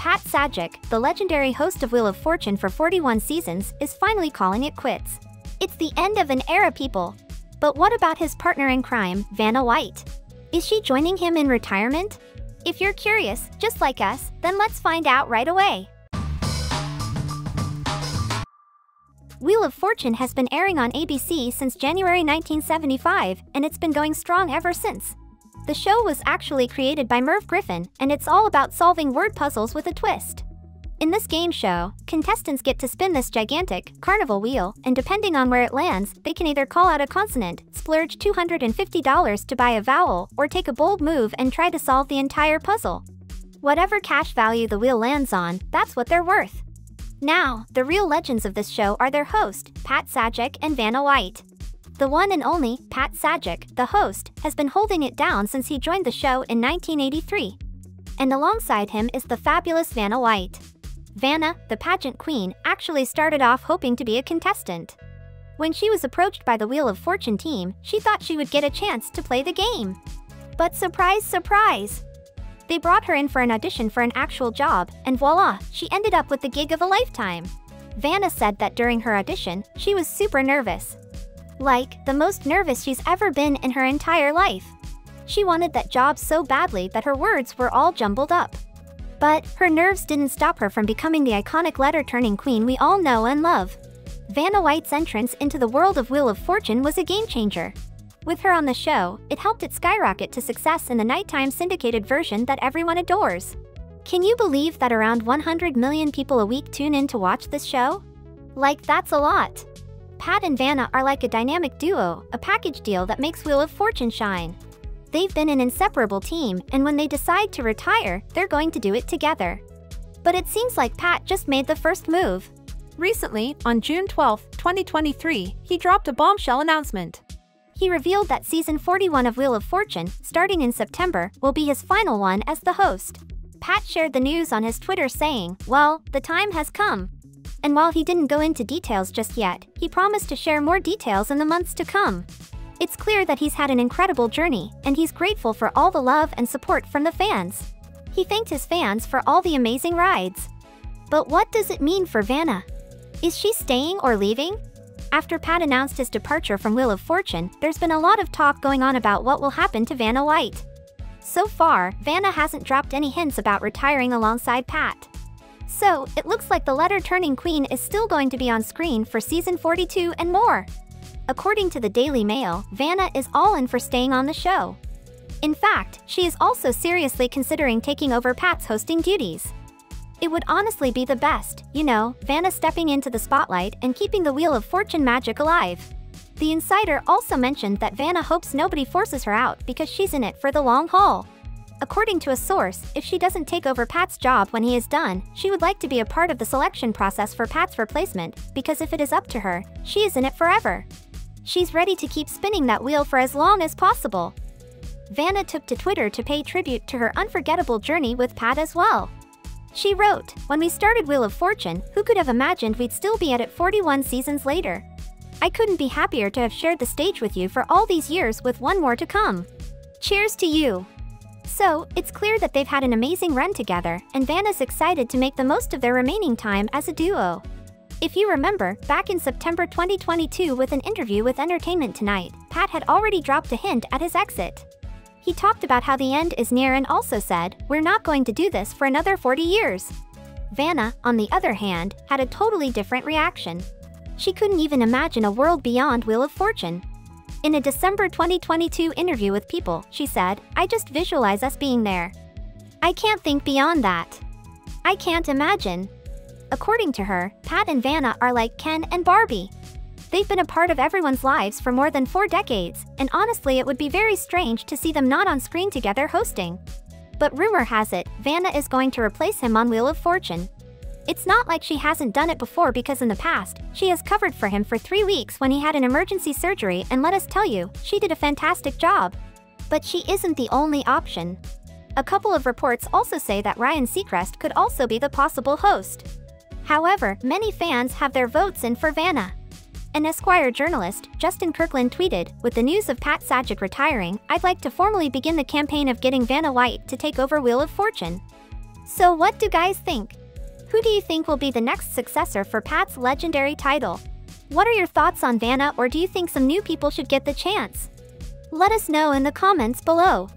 Pat Sajak, the legendary host of Wheel of Fortune for 41 seasons, is finally calling it quits. It's the end of an era, people. But what about his partner in crime, Vanna White? Is she joining him in retirement? If you're curious, just like us, then let's find out right away. Wheel of Fortune has been airing on ABC since January 1975, and it's been going strong ever since. The show was actually created by Merv Griffin, and it's all about solving word puzzles with a twist. In this game show, contestants get to spin this gigantic carnival wheel, and depending on where it lands, they can either call out a consonant, splurge $250 to buy a vowel, or take a bold move and try to solve the entire puzzle. Whatever cash value the wheel lands on, that's what they're worth. Now, the real legends of this show are their host, Pat Sajak and Vanna White. The one and only Pat Sajak, the host, has been holding it down since he joined the show in 1983. And alongside him is the fabulous Vanna White. Vanna, the pageant queen, actually started off hoping to be a contestant. When she was approached by the Wheel of Fortune team, she thought she would get a chance to play the game. But surprise, surprise! They brought her in for an audition for an actual job, and voila, she ended up with the gig of a lifetime. Vanna said that during her audition, she was super nervous. Like, the most nervous she's ever been in her entire life. She wanted that job so badly that her words were all jumbled up. But her nerves didn't stop her from becoming the iconic letter-turning queen we all know and love. Vanna White's entrance into the world of Wheel of Fortune was a game-changer. With her on the show, it helped it skyrocket to success in the nighttime syndicated version that everyone adores. Can you believe that around 100 million people a week tune in to watch this show? Like, that's a lot. Pat and Vanna are like a dynamic duo, a package deal that makes Wheel of Fortune shine. They've been an inseparable team, and when they decide to retire, they're going to do it together. But it seems like Pat just made the first move. Recently, on June 12, 2023, he dropped a bombshell announcement. He revealed that season 41 of Wheel of Fortune, starting in September, will be his final one as the host. Pat shared the news on his Twitter saying, "Well, the time has come." And while he didn't go into details just yet, he promised to share more details in the months to come. It's clear that he's had an incredible journey, and he's grateful for all the love and support from the fans. He thanked his fans for all the amazing rides. But what does it mean for Vanna? Is she staying or leaving? After Pat announced his departure from Wheel of Fortune, there's been a lot of talk going on about what will happen to Vanna White. So far, Vanna hasn't dropped any hints about retiring alongside Pat. So, it looks like the letter-turning queen is still going to be on screen for season 42 and more. According to the Daily Mail, Vanna is all in for staying on the show. In fact, she is also seriously considering taking over Pat's hosting duties. It would honestly be the best, you know, Vanna stepping into the spotlight and keeping the Wheel of Fortune magic alive. The insider also mentioned that Vanna hopes nobody forces her out because she's in it for the long haul. According to a source, if she doesn't take over Pat's job when he is done, she would like to be a part of the selection process for Pat's replacement, because if it is up to her, she is in it forever. She's ready to keep spinning that wheel for as long as possible. Vanna took to Twitter to pay tribute to her unforgettable journey with Pat as well. She wrote, "When we started Wheel of Fortune, who could have imagined we'd still be at it 41 seasons later? I couldn't be happier to have shared the stage with you for all these years with one more to come. Cheers to you." So, it's clear that they've had an amazing run together, and Vanna's excited to make the most of their remaining time as a duo. If you remember, back in September 2022 with an interview with Entertainment Tonight, Pat had already dropped a hint at his exit. He talked about how the end is near and also said, "We're not going to do this for another 40 years. Vanna, on the other hand, had a totally different reaction. She couldn't even imagine a world beyond Wheel of Fortune. In a December 2022 interview with People, she said, "I just visualize us being there. I can't think beyond that. I can't imagine." According to her, Pat and Vanna are like Ken and Barbie. They've been a part of everyone's lives for more than 4 decades, and honestly it would be very strange to see them not on screen together hosting. But rumor has it, Vanna is going to replace him on Wheel of Fortune. It's not like she hasn't done it before, because in the past, she has covered for him for 3 weeks when he had an emergency surgery, and let us tell you, she did a fantastic job. But she isn't the only option. A couple of reports also say that Ryan Seacrest could also be the possible host. However, many fans have their votes in for Vanna. An Esquire journalist, Justin Kirkland, tweeted, "With the news of Pat Sajak retiring, I'd like to formally begin the campaign of getting Vanna White to take over Wheel of Fortune." So what do guys think? Who do you think will be the next successor for Pat's legendary title? What are your thoughts on Vanna, or do you think some new people should get the chance? Let us know in the comments below.